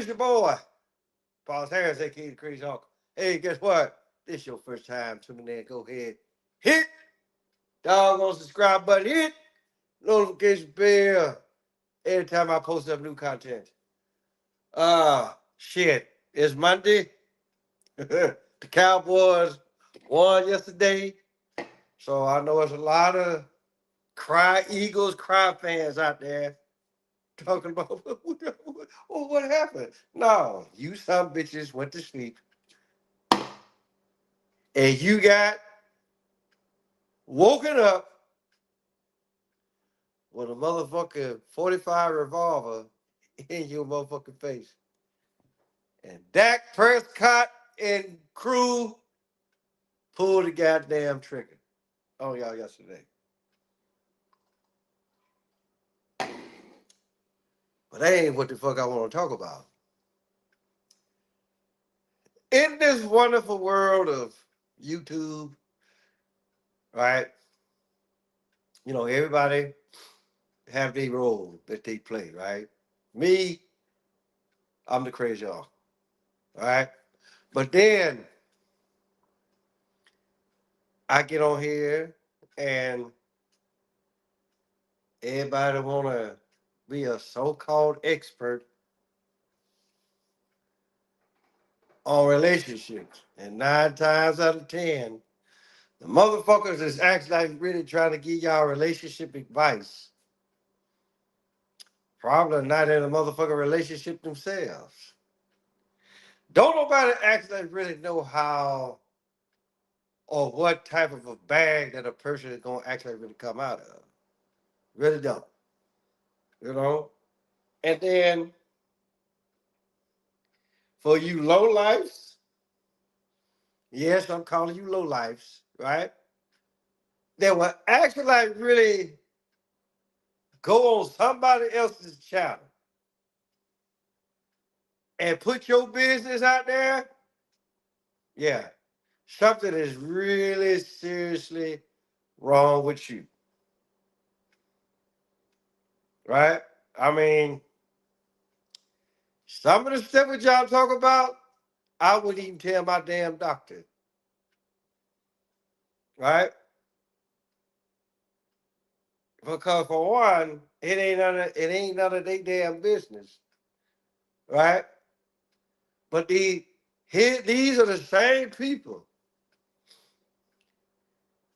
it's your boy, Paul Harris, aka the Crazy Uncle. Hey, guess what? This your first time tuning in. Go ahead, hit doggone subscribe button, hit notification bell every time I post up new content. Shit. It's Monday. The Cowboys won yesterday. So I know there's a lot of cry Eagles, cry fans out there talking about what happened. No, you some bitches went to sleep and you got woken up with a motherfucking 45 revolver in your motherfucking face. And Dak Prescott and crew pulled the goddamn trigger on y'all yesterday. But that ain't what the fuck I want to talk about. In this wonderful world of YouTube, right? You know, everybody have their role that they play, right? Me, I'm the crazy uncle, right? But then I get on here and everybody wanna be a so-called expert on relationships. And 9 times out of 10, the motherfuckers is actually like really trying to give y'all relationship advice. Probably not in a motherfucking relationship themselves. Don't nobody actually really know how or what type of a bag that a person is gonna actually really come out of. Really don't. You know? And then for you low lifes, yes, I'm calling you low lifes, right? That will actually like really go on somebody else's channel and put your business out there, yeah, something is really seriously wrong with you, right? I mean, some of the stuff that y'all talk about, I wouldn't even tell my damn doctor, right? Because for one, it ain't none of their damn business, right? But these are the same people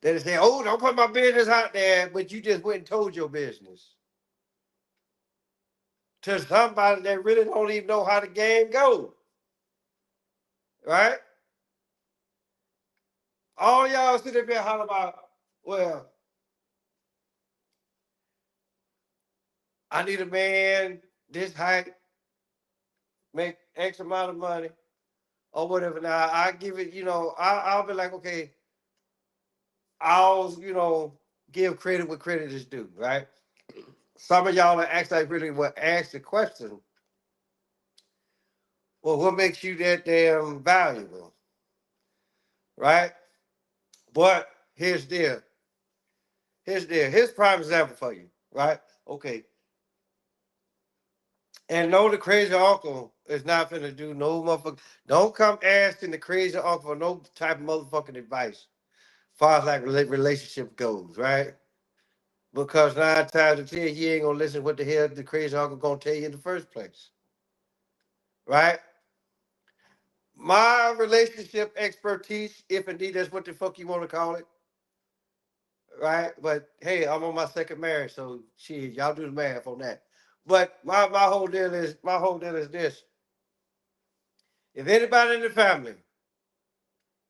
that say, "Oh, don't put my business out there," but you just went and told your business to somebody that really don't even know how the game goes, right? All y'all sit up here holler about, well, I need a man this height, make X amount of money, or whatever. Now I give it, I'll be like, okay, I'll give credit what credit is due, right? Some of y'all are actually really will ask the question, well, what makes you that damn valuable, right? But here's prime example for you, right? Okay. And no, the crazy uncle is not finna do no motherfucker. Don't come asking the crazy uncle for no type of motherfucking advice, as far as like relationship goes, right? Because 9 times out of 10, he ain't gonna listen what the hell the crazy uncle gonna tell you in the first place, right? My relationship expertise, if indeed that's what the fuck you want to call it, right? But hey, I'm on my second marriage, so shit, y'all do the math on that. But my whole deal is this: if anybody in the family,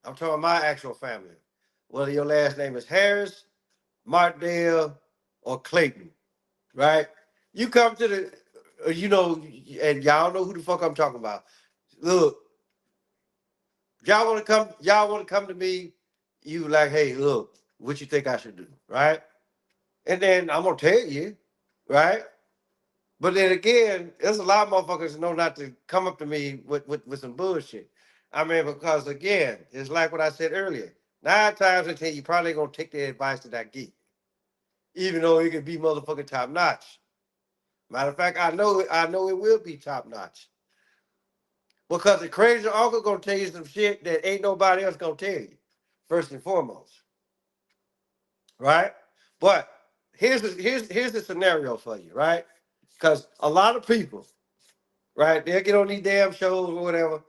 I'm talking my actual family, whether your last name is Harris, Martindale, or Clayton, right? You come to the, and y'all know who the fuck I'm talking about. Look, y'all want to come to me, you like, hey, look, what you think I should do, right? And then I'm gonna tell you, right? But then again, there's a lot of motherfuckers that know not to come up to me with some bullshit. I mean, because again, it's like what I said earlier. 9 times out of 10, you probably ain't gonna take the advice that I give, even though it could be motherfucking top notch. Matter of fact, I know it will be top notch. Because the crazy uncle gonna tell you some shit that ain't nobody else gonna tell you, first and foremost. Right? But here's the scenario for you, right? Because a lot of people, right, they'll get on these damn shows or whatever,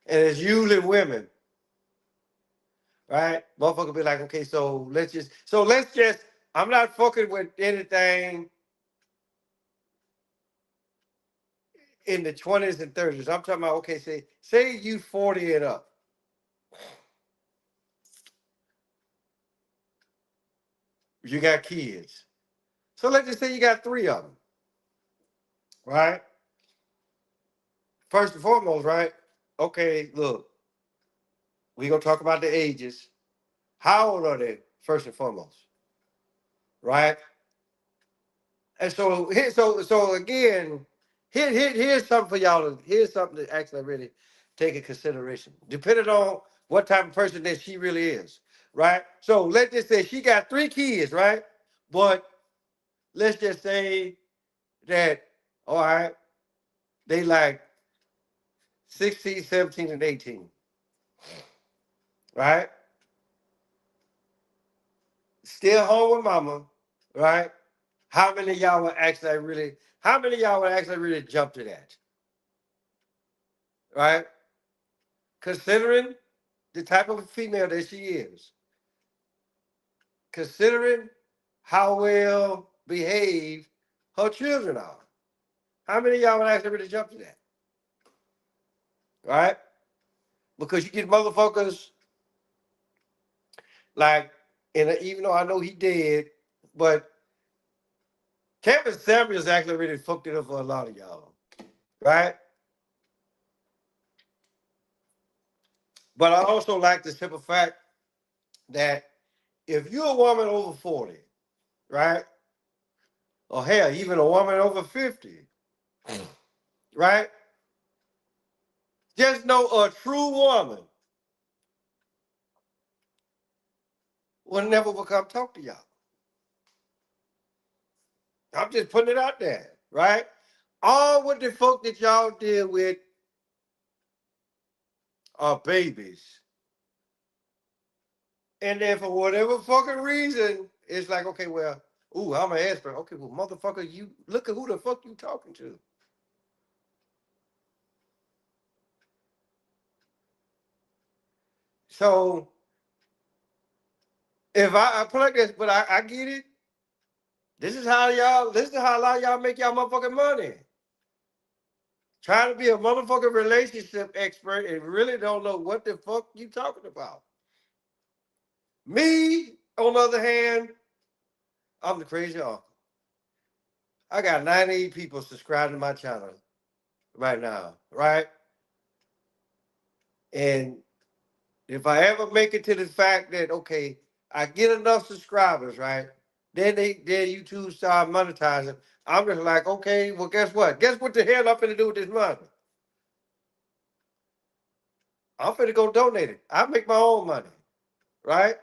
and it's usually women, right? Motherfucker be like, okay, so let's just I'm not fucking with anything in the 20s and 30s. I'm talking about, okay, say you 40 and up. You got kids. So let's just say you got three of them, right? First and foremost, right? Okay, look, we gonna talk about the ages. How old are they? First and foremost, right? And so again, here's something for y'all. Here's something to actually really take in consideration, depending on what type of person that she really is, right? So let's just say she got three kids, right? But let's just say that, all right, they like 16, 17, and 18, right? Still home with mama, right? How many of y'all would actually really jump to that, right? Considering the type of female that she is, considering how well behaved her children are. How many of y'all would actually really jump to that, right? Because you get motherfuckers like, and even though I know he dead, but Kevin Samuels actually really fucked it up for a lot of y'all, right? But I also like the simple fact that if you're a woman over 40, right? Or hell, even a woman over 50, right? Just know a true woman will never become talk to y'all. I'm just putting it out there, right? All what the fuck that y'all deal with are babies. And then for whatever fucking reason, it's like, okay, well, ooh, I'm an expert. Okay, well, motherfucker, you look at who the fuck you talking to. So if I put like this, but I get it. This is how a lot of y'all make y'all motherfucking money. Trying to be a motherfucking relationship expert and really don't know what the fuck you talking about. Me, on the other hand, I'm the crazy uncle. I got 98 people subscribed to my channel right now, right? And if I ever make it to the fact that, okay, I get enough subscribers, right? Then YouTube start monetizing. I'm just like, okay, well, guess what? Guess what the hell I'm finna do with this money? I'm finna go donate it. I make my own money, right?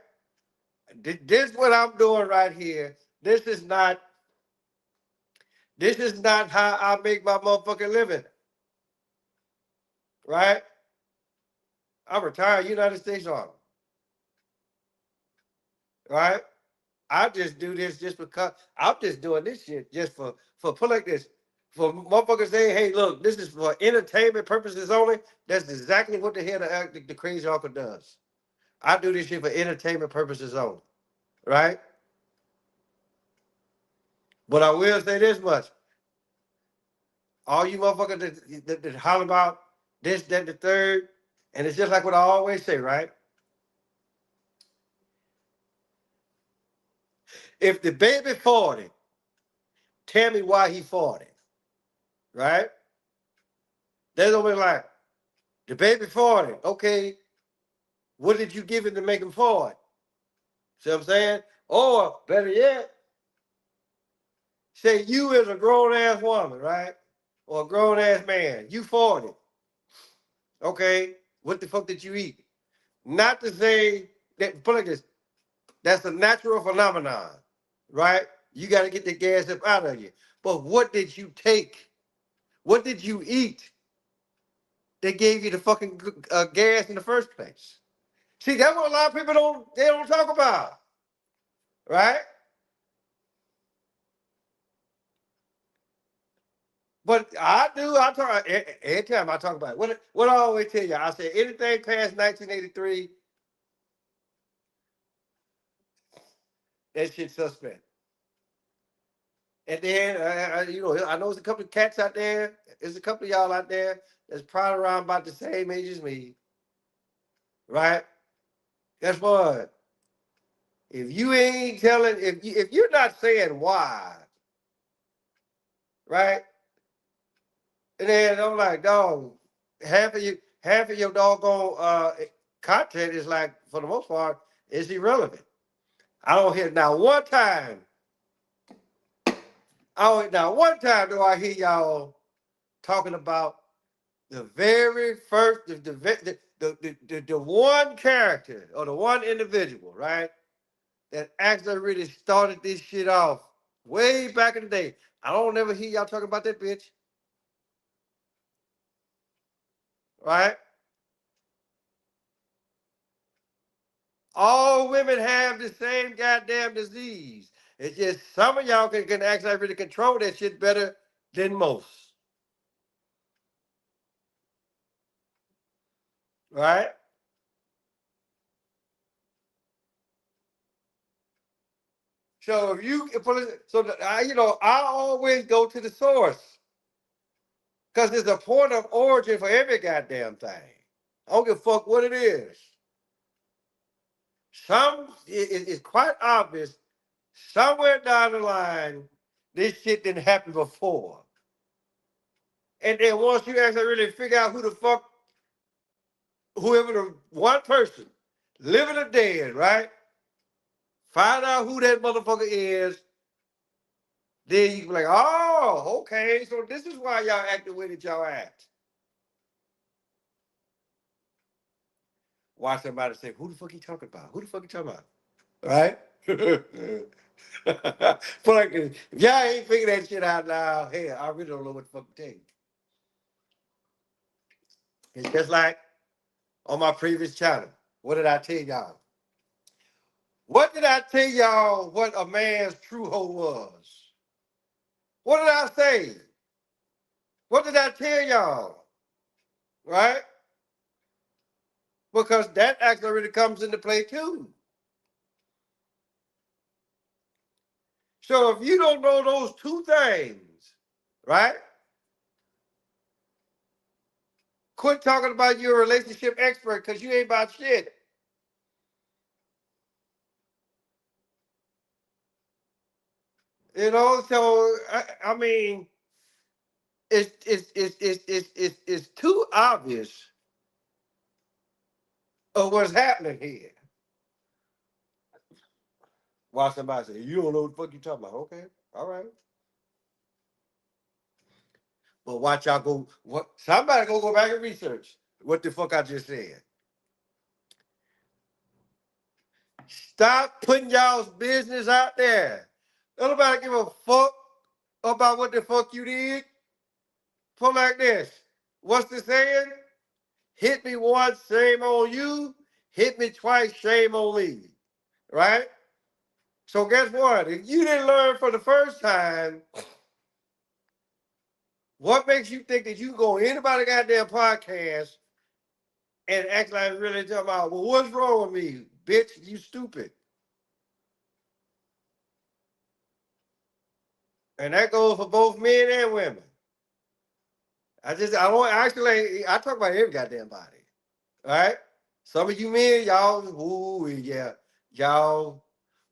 This what I'm doing right here. This is not how I make my motherfucking living, right? I'm retired United States Army, right? I just do this just because I'm just doing this shit just for put like this. For motherfuckers saying, hey, look, this is for entertainment purposes only. That's exactly what the hell the crazy uncle does. I do this shit for entertainment purposes only, right? But I will say this much. All you motherfuckers that holler about this, that, the third, and it's just like what I always say, right? If the baby 40, tell me why he 40, right? They're gonna be like, the baby 40, okay, what did you give him to make him 40? See what I'm saying? Or better yet, say you as a grown ass woman, right? Or a grown ass man, you 40. Okay, what the fuck did you eat? Not to say that, put like this, that's a natural phenomenon, right? You got to get the gas up out of you. But what did you take? What did you eat they gave you the fucking gas in the first place. See, that's what a lot of people don't talk about, right? But I do. I talk every time I talk about it. What I always tell you, I say anything past 1983, that shit suspect. And then I know there's a couple of cats out there. There's a couple of y'all out there that's probably around about the same age as me, right? Guess what? If you ain't telling, if you're not saying why, right? And then I'm like, dog, half of your doggone content is like, for the most part, is irrelevant. I don't hear now one time. Now one time do I hear y'all talking about the very first, the one character or the one individual, right? That actually really started this shit off way back in the day. I don't ever hear y'all talking about that bitch, right? All women have the same goddamn disease. It's just some of y'all can actually really control that shit better than most, right? So if you I always go to the source because there's a point of origin for every goddamn thing. I don't give a fuck what it is. It's quite obvious somewhere down the line this shit didn't happen before. And then once you actually really figure out who the fuck, whoever the one person, living or dead, right? Find out who that motherfucker is. Then you can be like, oh, okay, so this is why y'all act the way that y'all act. Watch somebody say, who the fuck you talking about? Who the fuck you talking about? Right? But like, if y'all ain't figuring that shit out now, hey, I really don't know what the fuck to tell you. It's just like on my previous channel. What did I tell y'all? What did I tell y'all what a man's true hoe was? What did I say? What did I tell y'all? Right? Because that actually really comes into play too. So if you don't know those two things, right? Quit talking about you're a relationship expert because you ain't about shit. You know, so I mean, it's too obvious of what's happening here. Watch somebody say, you don't know what the fuck you talking about. Okay, all right. But watch y'all go. What? Somebody go back and research what the fuck I just said. Stop putting y'all's business out there. Don't nobody give a fuck about what the fuck you did. Put like this. What's the saying? Hit me once, shame on you. Hit me twice, shame on me. Right? So guess what? If you didn't learn for the first time, what makes you think that you can go anybody goddamn podcast and act like really talking about, well, what's wrong with me? Bitch, you stupid. And that goes for both men and women. I talk about every goddamn body. Right? Some of you men, y'all, ooh, yeah, y'all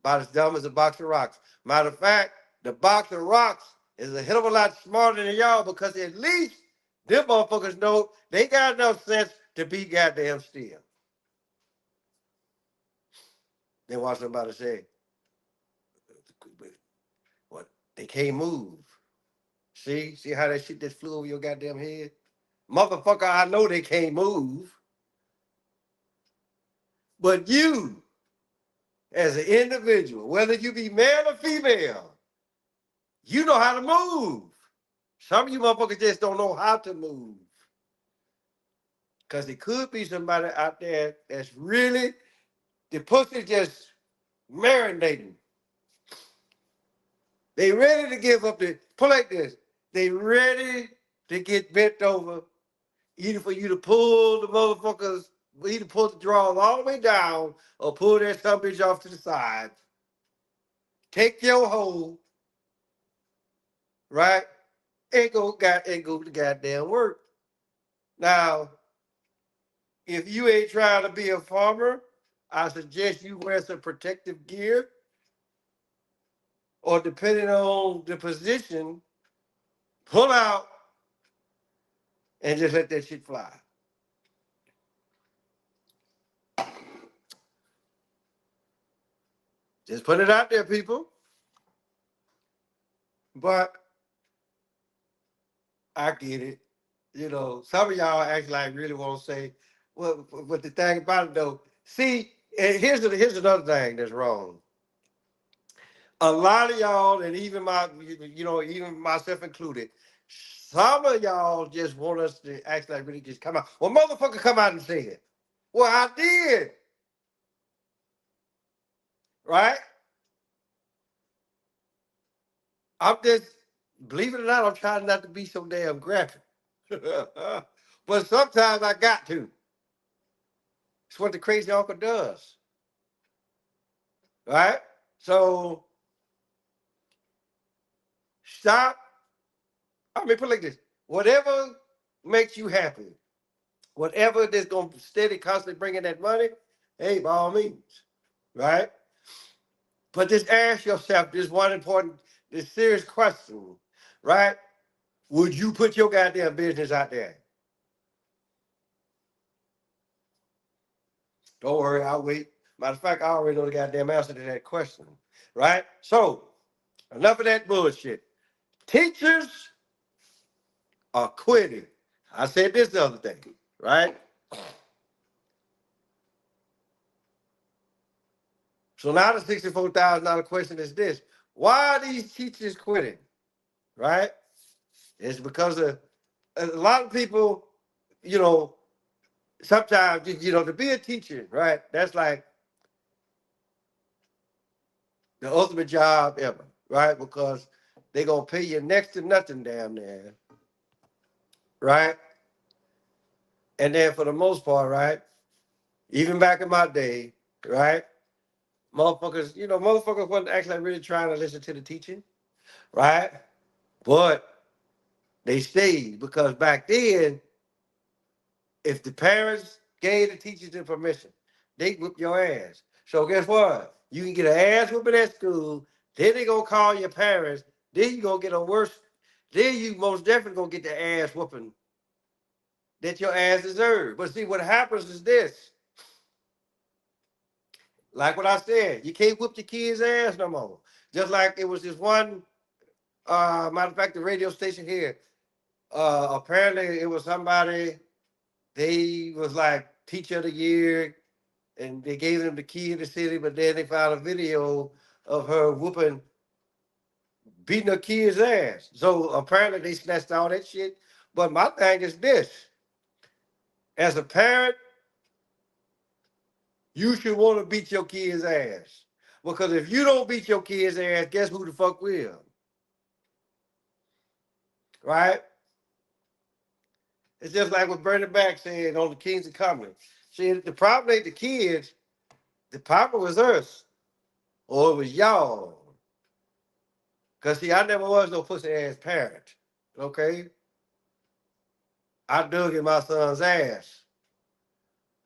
about as dumb as a box of rocks. Matter of fact, the box of rocks is a hell of a lot smarter than y'all because at least them motherfuckers know they got enough sense to be goddamn still. Then watch somebody say, what? They can't move. See how that shit just flew over your goddamn head? Motherfucker, I know they can't move. But you, as an individual, whether you be male or female, you know how to move. Some of you motherfuckers just don't know how to move. Because it could be somebody out there that's really, the pussy just marinating. They ready to give up the, put like this, they ready to get bent over, either for you to pull the motherfuckers, either pull the drawers all the way down or pull that son bitch off to the side. Take your hoe, right? And go to goddamn work. Now, if you ain't trying to be a farmer, I suggest you wear some protective gear, or depending on the position, pull out and just let that shit fly. Just put it out there, people. But I get it. You know, some of y'all actually like really want to say, well, but the thing about it though, see, and here's another thing that's wrong. A lot of y'all, and even even myself included, some of y'all just want us to act like really just come out. Well, motherfucker, come out and say it. Well, I did, right? I'm just, believe it or not, I'm trying not to be so damn graphic. But sometimes I got to. It's what the crazy uncle does, right? So stop. I mean, put it like this: whatever makes you happy, whatever that's gonna steady, constantly bringing that money, hey, by all means, right? But just ask yourself this one important, this serious question, right? Would you put your goddamn business out there? Don't worry, I'll wait. Matter of fact, I already know the goddamn answer to that question, right? So, enough of that bullshit. Teachers are quitting. I said this the other day, right? So now the $64,000 question is this: why are these teachers quitting? Right? It's because of a lot of people, you know, sometimes, to be a teacher, right? That's like the ultimate job ever, right? Because they're going to pay you next to nothing down there, right? And then for the most part, right? Even back in my day, right? Motherfuckers wasn't actually really trying to listen to the teaching, right? But they stayed because back then, if the parents gave the teachers the permission, they whip your ass. So guess what? You can get an ass whooping at school. Then they gonna call your parents. Then you gonna get a worse. Then you most definitely gonna get the ass whooping that your ass deserves. But see, what happens is this. Like what I said, you can't whoop your kid's ass no more. Just like it was this one. Matter of fact, the radio station here. Apparently, it was somebody. They was like teacher of the year, and they gave them the key in the city, but then they found a video of her beating her kid's ass. So apparently they snatched all that shit. But my thing is this: as a parent, you should want to beat your kid's ass. Because if you don't beat your kid's ass, guess who the fuck will? Right? It's just like what Bernie Mac said on the Kings of Comedy. See, the problem ain't the kids, the problem was us, or it was y'all. Cause see, I never was no pussy ass parent. Okay? I dug in my son's ass.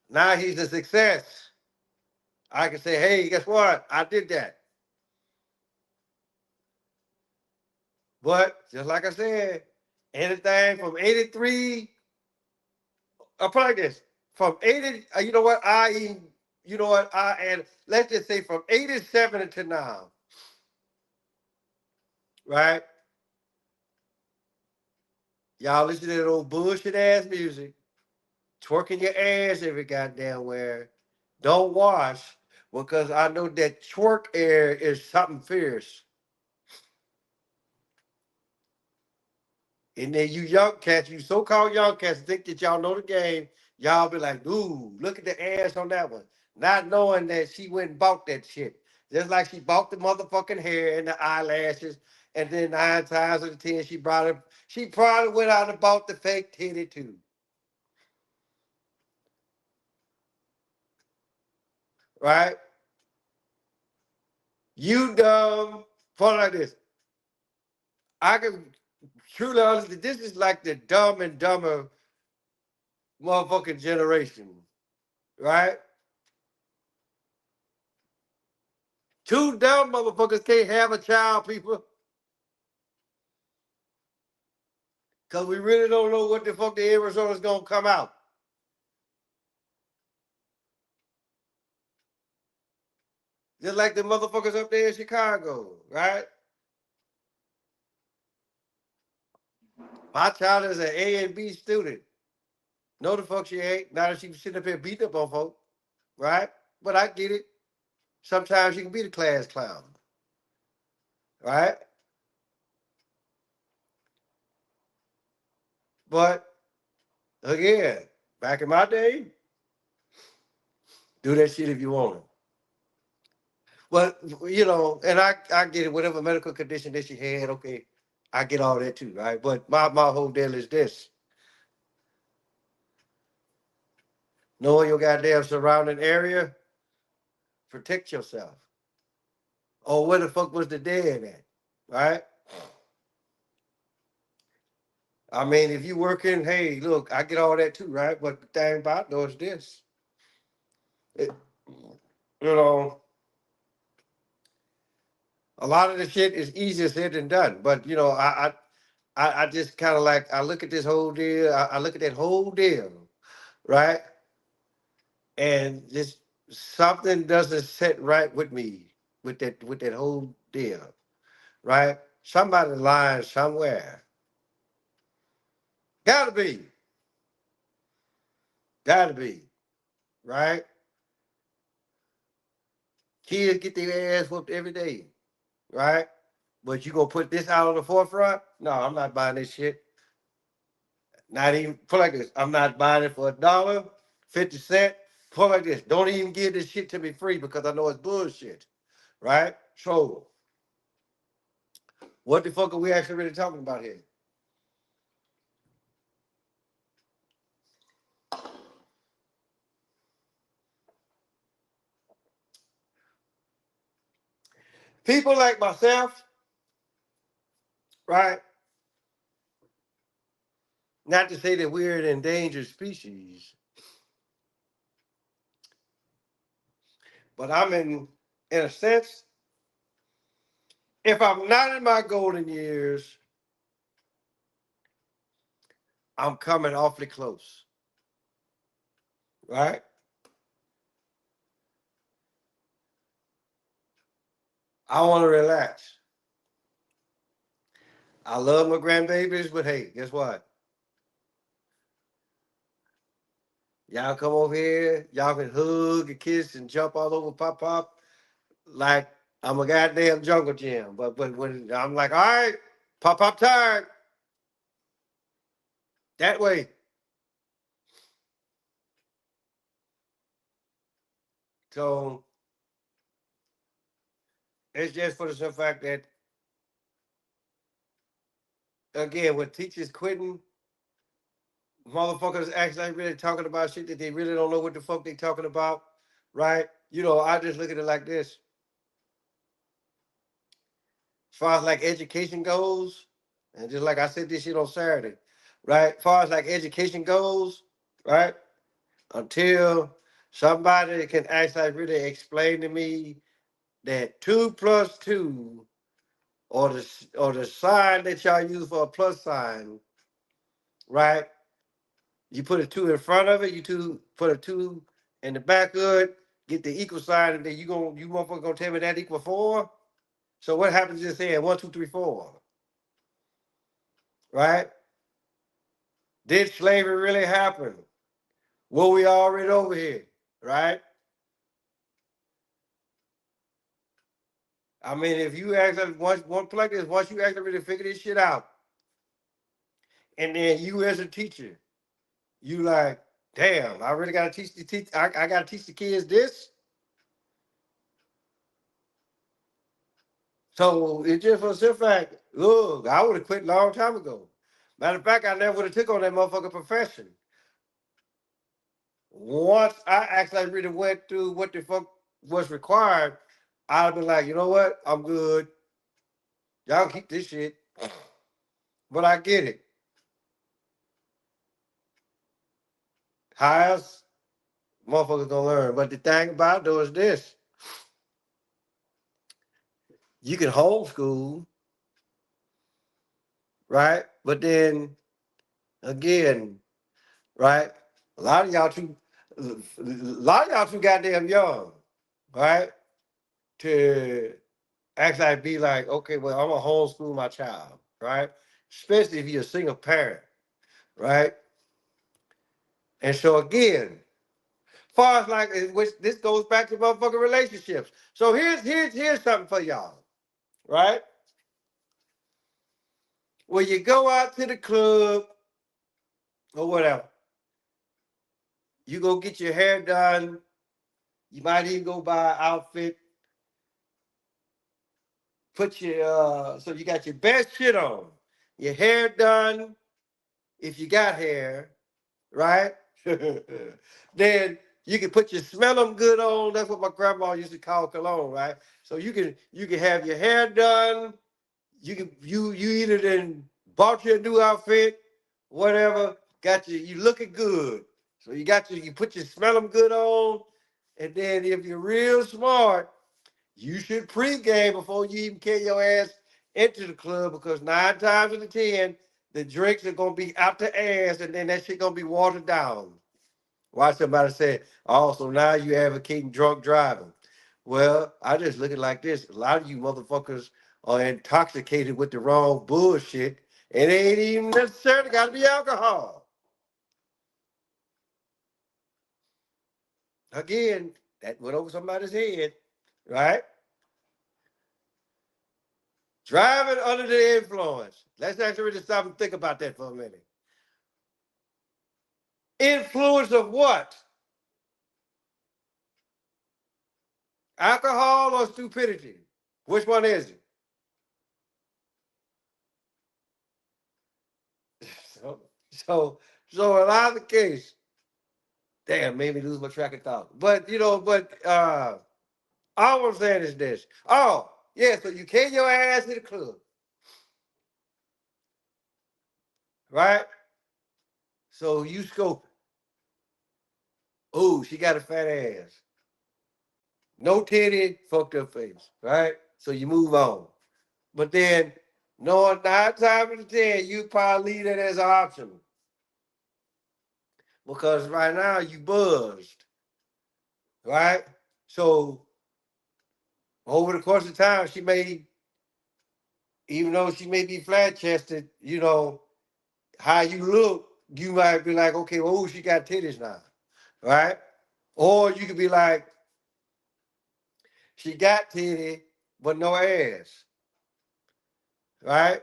Now he's a success. I can say, hey, guess what? I did that. But just like I said, anything from 83, I'll put it like this. From 80, and let's just say from 87 until now, right? Y'all listen to that old bullshit ass music, twerking your ass every goddamn where. Don't wash because I know that twerk air is something fierce. And then you young cats, you so-called young cats, think that y'all know the game. Y'all be like, ooh, look at the ass on that one. Not knowing that she went and bought that shit. Just like she bought the motherfucking hair and the eyelashes. And then 9 times out of 10, she probably went out and bought the fake titty too. Right? You dumb. Put it like this. I can truly honestly, this is like the dumb and dumber motherfucking generation. Right? Two dumb motherfuckers can't have a child, people. Because we really don't know what the fuck the Arizona's going to come out. Just like the motherfuckers up there in Chicago, right? My child is an A and B student. No, the fuck she ain't. Now that she sitting up here beating up on folk, right? But I get it. Sometimes you can be the class clown, right? But again, back in my day, do that shit if you want to. But and I get it. Whatever medical condition that she had, okay, I get all that too, right? But my whole deal is this: knowing your goddamn surrounding area, protect yourself. Or where the fuck was the dead at, right? I mean, if you working, hey, look, I get all that too, right? But the thing about though is this: it, you know, a lot of the shit is easier said than done. But I just kind of like I look at this whole deal. I look at that whole deal, right? And just something doesn't sit right with me with that whole deal, right? Somebody lying somewhere. Gotta be, gotta be, right? Kids get their ass whooped every day, right? But you gonna put this out on the forefront? No, I'm not buying this shit. Not even put like this. I'm not buying it for $1.50. Put like this. Don't even give this shit to me free because I know it's bullshit, right? So what the fuck are we actually really talking about here? People like myself, right? Not to say that we're an endangered species, but I'm in a sense, if I'm not in my golden years, I'm coming awfully close, right? I want to relax. I love my grandbabies, but hey, guess what? Y'all come over here, y'all can hug and kiss and jump all over Pop Pop like I'm a goddamn jungle gym. But when I'm like, all right, Pop Pop tired, that way. So it's just for the simple fact that again, with teachers quitting, motherfuckers actually really talking about shit that they really don't know what the fuck they talking about, right? I just look at it like this. As far as like education goes, and just like I said this shit on Saturday, right? As far as like education goes, right? Until somebody can actually really explain to me that 2 plus 2 or the sign that y'all use for a plus sign, right? You put a 2 in front of it, put a 2 in the back of it, get the equal sign, and then you motherfucker gonna tell me that equal 4? So what happens just saying 1, 2, 3, 4, right? Did slavery really happen? Were we already over here? Right? I mean, if you actually once one like this, once you actually really figure this shit out, And then you as a teacher, you like, damn, I really gotta teach the I gotta teach the kids this. So it just was the fact, look, I would have quit a long time ago. Matter of fact, I never would have took on that motherfucking profession. Once I actually really went through what the fuck was required, I'd have been like, you know what? I'm good. Y'all keep this shit. But I get it. How else motherfuckers gonna learn? But the thing about it though is this. You can homeschool, right? But then again, right? A lot of y'all too goddamn young, right? To actually be like, okay, well, I'm gonna homeschool my child, right? Especially if you're a single parent, right? And so again, far as like which this goes back to motherfucking relationships. So here's something for y'all, right? When you go out to the club or whatever, you go get your hair done. You might even go buy an outfit. Put your so you got your best shit on, your hair done. If you got hair, right? Then you can put your smell them good on. That's what my grandma used to call cologne, right? So you can have your hair done. You either then bought your new outfit, whatever. Got you looking good. So you put your smell them good on, and then if you're real smart, you should pregame before you even carry your ass into the club because 9 times out of 10, the drinks are gonna be out the ass, and then that shit gonna be watered down. Why somebody say, oh, so now you advocating drunk driving? Well, I just look at it like this. A lot of you motherfuckers are intoxicated with the wrong bullshit. It ain't even necessarily got to be alcohol. Again, that went over somebody's head, right? Driving under the influence. Let's actually just stop and think about that for a minute. Influence of what? Alcohol or stupidity? Which one is it? So, so a lot of the case, damn, made me lose my track of thought. But all I'm saying is this. Oh, yeah, so you carry your ass to the club, right? So you scope. Oh, she got a fat ass. No titty, fucked up face, right? So you move on. But then, knowing 9 times out of 10, you probably leave that as an option. Because right now you buzzed, right? So over the course of time, she may, even though she may be flat chested, how you look, you might be like, okay, well, she got titties now, right? Or you could be like, she got titty, but no ass, right?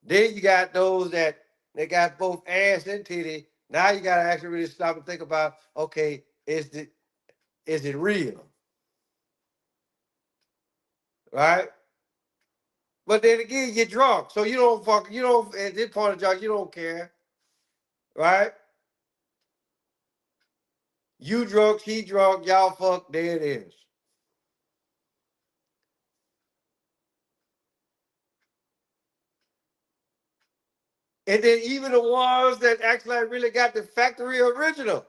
Then you got those that they got both ass and titty. Now you gotta actually really stop and think about, okay, is it real, right? But then again, you're drunk, so you don't at this point of drunk, you don't care, right? You drunk, she drunk, y'all fuck, there it is. And then even the ones that actually really got the factory original,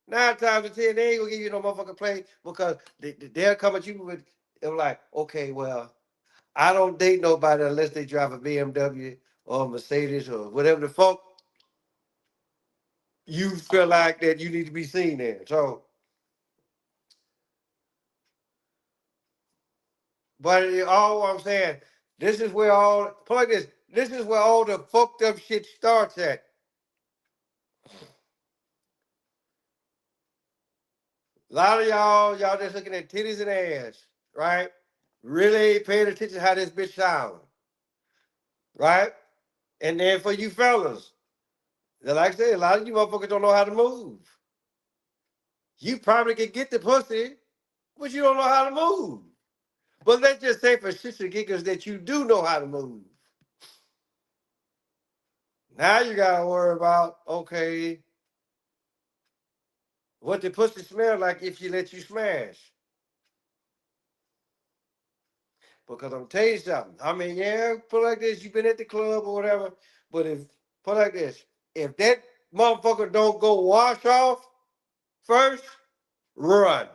9 times out of 10, they ain't gonna give you no motherfucking play because they'll come at you with, they're like, okay, well, I don't date nobody unless they drive a BMW or a Mercedes or whatever the fuck you feel like that you need to be seen there. So, but all I'm saying, this is where all the fucked up shit starts at. A lot of y'all just looking at titties and ass, right? Really ain't paying attention to how this bitch sound, right? And then for you fellas, like I said, a lot of you motherfuckers don't know how to move. You probably can get the pussy, but you don't know how to move. But let's just say for shits and giggles that you do know how to move. Now you gotta worry about, okay, what the pussy smell like if she let you smash. Because I'm telling you something. I mean, yeah, put like this, you've been at the club or whatever, but if put like this, if that motherfucker don't go wash off first, run.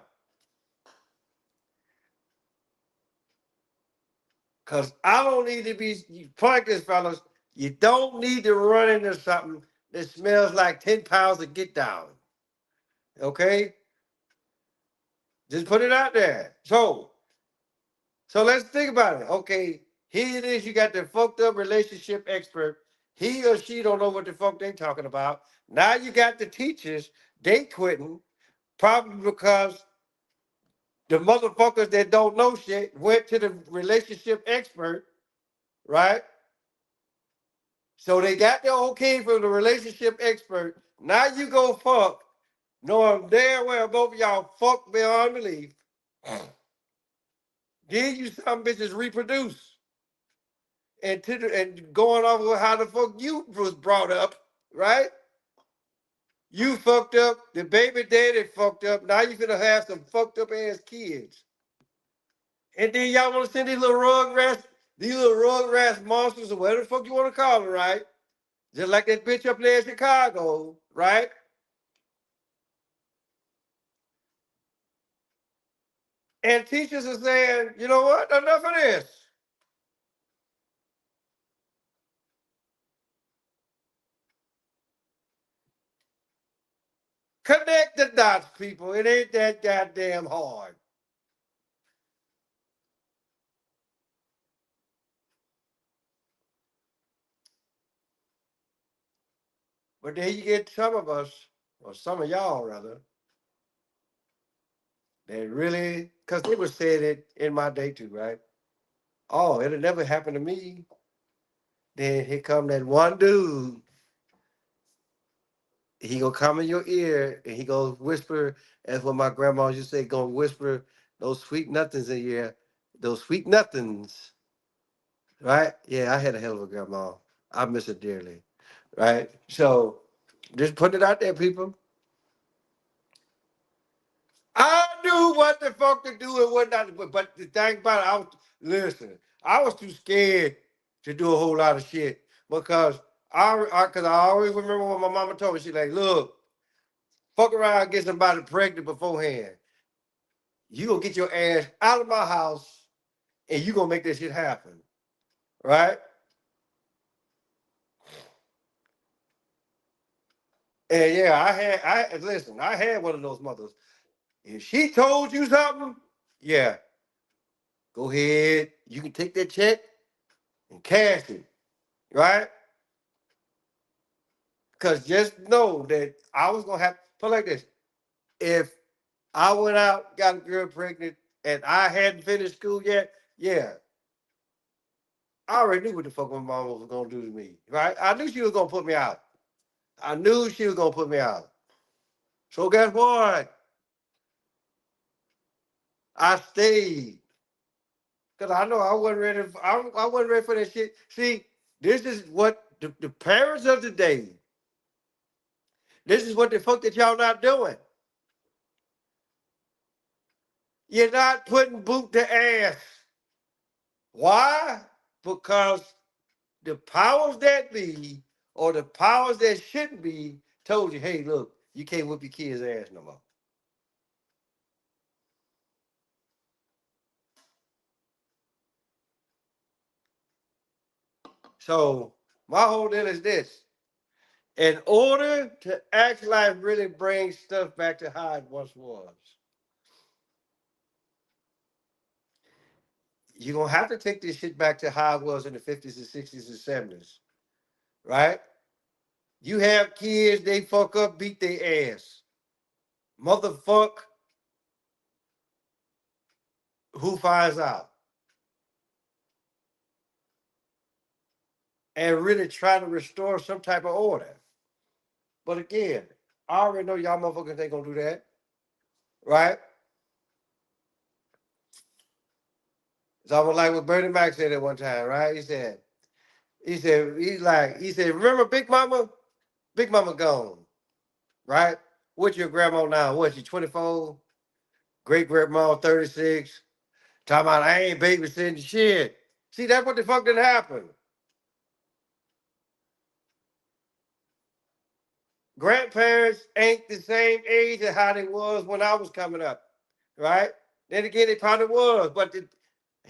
Cause I don't need to be put like this, fellas. You don't need to run into something that smells like 10 pounds of get down. Okay? Just put it out there. So let's think about it. Okay, here it is. You got the fucked up relationship expert. He or she don't know what the fuck they talking about. Now you got the teachers. They quitting probably because the motherfuckers that don't know shit went to the relationship expert, right? So they got the okay from the relationship expert. Now you go fuck, knowing damn well both of y'all fuck beyond belief. Then you some bitches reproduce. And going off with how the fuck you was brought up, right? You fucked up, the baby daddy fucked up. Now you gonna have some fucked up ass kids. And then y'all wanna send these little rug rats monsters or whatever the fuck you wanna call them, right? Just like that bitch up there in Chicago, right? And teachers are saying, you know what? Enough of this. Connect the dots, people. It ain't that goddamn hard. But then you get some of us, or some of y'all rather, that really, because they were saying it in my day too, right? Oh, it'll never happen to me. Then here come that one dude. He gonna come in your ear and he gonna whisper, as what my grandma used to say, gonna whisper those sweet nothings in your ear. Those sweet nothings, right? Yeah, I had a hell of a grandma. I miss her dearly, right? So just put it out there, people. I knew what the fuck to do and what not to do. But the thing about it, listen, I was too scared to do a whole lot of shit because I always remember what my mama told me. She like, look, fuck around and get somebody pregnant beforehand. You gonna get your ass out of my house and you gonna make this shit happen. Right? And yeah, I had one of those mothers. If she told you something, yeah, go ahead. You can take that check and cash it. Right? Because just know that I was gonna have put it like this. If I went out, got a girl pregnant, and I hadn't finished school yet, yeah, I already knew what the fuck my mama was gonna do to me. Right? I knew she was gonna put me out. I knew she was gonna put me out. So guess what? I stayed. Cause I know I wasn't ready. I wasn't ready for that shit. See, this is what the parents of today. This is what the fuck that y'all not doing. You're not putting boot to ass. Why? Because the powers that be or the powers that shouldn't be told you, hey, look, you can't whip your kid's ass no more. So my whole deal is this. In order to act like really bring stuff back to how it once was, you're gonna have to take this shit back to how it was in the 50s and 60s and 70s, right? You have kids, they fuck up, beat their ass. Motherfuck, who finds out? and really try to restore some type of order. But again, I already know y'all motherfuckers ain't gonna do that, right? It's almost like what Bernie Mac said at one time, right? He said, remember Big Mama? Big Mama gone, right? What's your grandma now? What, she 24? Great grandma 36. Talking about I ain't babysitting shit. See, that's what the fuck didn't happen. Grandparents ain't the same age as how they was when I was coming up, right? Then again, they probably was, but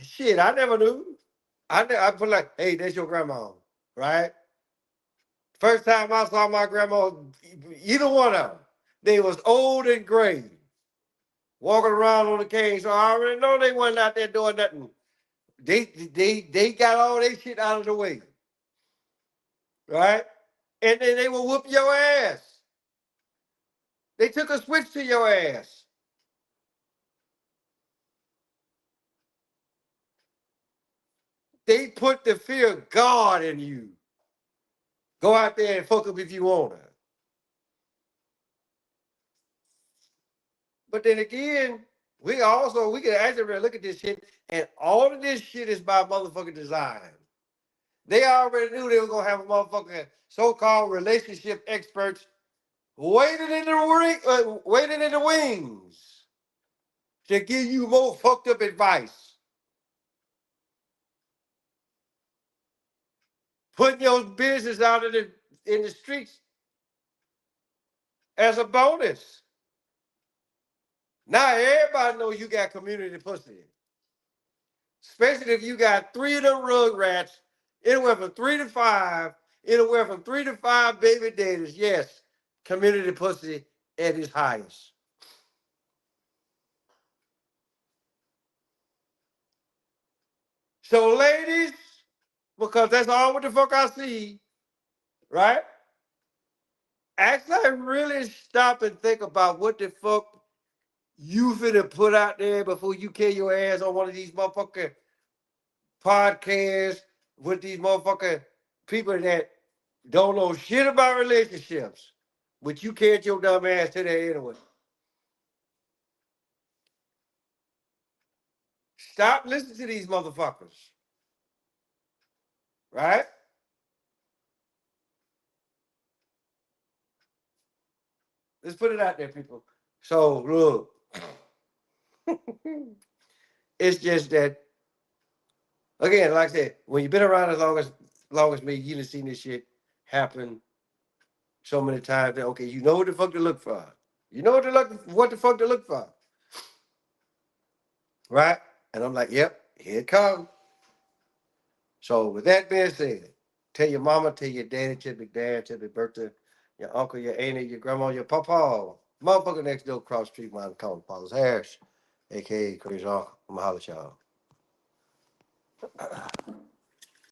shit, I never knew. I put like, hey, that's your grandma, right? First time I saw my grandma, either one of them, they was old and gray, walking around on the cane. So I already know they wasn't out there doing nothing. They got all their shit out of the way, right? And then they will whoop your ass. They took a switch to your ass. They put the fear of God in you. Go out there and fuck up if you want to. But then again, we can actually really look at this shit, and all of this shit is by motherfucking design. They already knew they were gonna have a motherfucking so-called relationship experts waiting in the wings to give you more fucked up advice. Putting your business out in the streets as a bonus. Now everybody knows you got community pussy. Especially if you got 3 of them rugrats, anywhere from 3 to 5, anywhere from 3 to 5 baby daddies. Yes, community pussy at its highest. So, ladies, because that's all what the fuck I see, right? Actually, really stop and think about what the fuck you finna put out there before you kill your ass on one of these motherfucking podcasts with these motherfucking people that don't know shit about relationships, but you carried your dumb ass to there anyway. Stop listening to these motherfuckers, right? Let's put it out there, people. So look, it's just that again, like I said, when you've been around as long as me, you done seen this shit happen so many times that okay, you know what the fuck to look for. You know what the fuck to look for. Right? And I'm like, yep, here it comes. So with that being said, tell your mama, tell your daddy, tell your dad, tell your birthday, your uncle, your auntie, your grandma, your papa, motherfucker next door across the street, mine calling Paul's Harris, aka Crazy Uncle. I'm gonna holler at y'all.